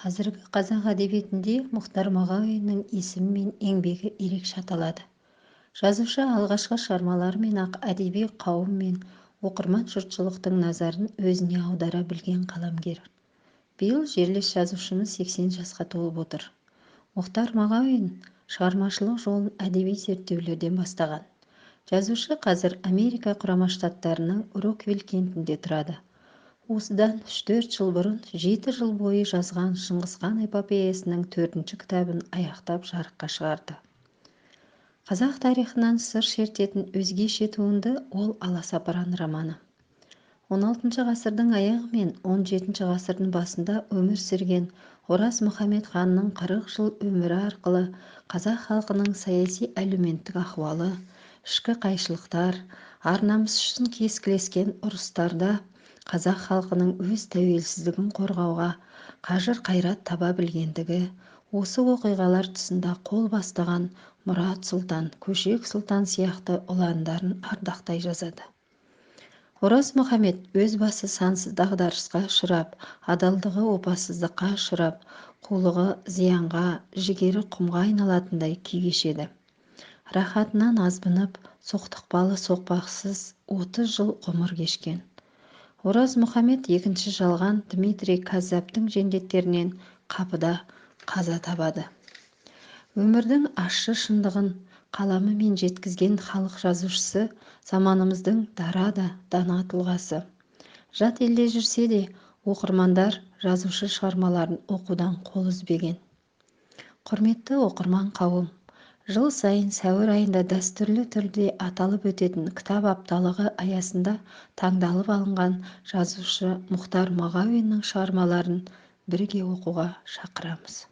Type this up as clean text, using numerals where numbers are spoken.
Қазіргі қазақ әдебиетінде Мұхтар Мағауиннің есімі мен еңбегі ерекше аталады. Жазушы алғашқы шығармаларымен-ақ әдеби қауым мен оқырман жұртшылықтың назарын өзіне аудара білген қаламгер. Биыл жерлес жазушымыз 80 жасқа толып отыр. Мұхтар Мағауин шығармашылық жолын әдеби зерттеулерден бастаған. Жазушы қазір Америка құрама штаттарының Роквилл кентінде тұрады. Осыдан 3-4 жыл бұрын 7 жыл бойы жазған Шыңғысхан эпопеясының 4-ші кітабын аяқтап жарыққа шығарды. Қазақ тарихынан сыр шертетін өзгеше туынды ол Аласапыран романы. 16 ғасырдың аяғы мен 17 ғасырдың басында өмір сүрген Ораз Мұхамед ханның 40 жыл өмірі арқылы қазақ халқының саяси әлеуметтік ахуалы, ішкі қайшылықтар, ар-намыс үшін кескілескен ұрыстарда қазақ халқының өз тәуелсіздігін қорғауға қажыр-қайрат таба білгендігі, осы оқиғалар тұсында қол бастаған Мұрат Сұлтан, Көшек Сұлтан сияқты ұландарын ардақтай жазады. Ораз Мұхамед өз басы сансыз дағдарысқа ұшырап, адалдығы опасыздыққа ұшырап, қулығы зиянға, жігері құмға айналатындай күй кешеді. Рахатынан азбынып, соқтықпалы соқпақсыз 30 жыл ғұмыр кешкен. Ораз Мұхамед екінші жалған Дмитрий Кәззаптың жендеттерінен қапыда қаза табады. Өмірдің ащы шындығын қаламымен жеткізген халық жазушысы заманымыздың дара да дана тұлғасы. Жат елде жүрсе де, оқырмандар жазушы шығармаларын оқудан қол үзбеген. Құрметті оқырман қауым, жыл сайын сәуір айында дәстүрлі түрде аталып өтетін кітап апталығы аясында таңдалып алынған жазушы Мұхтар Мағауиннің шығармаларын бірге оқуға шақырамыз.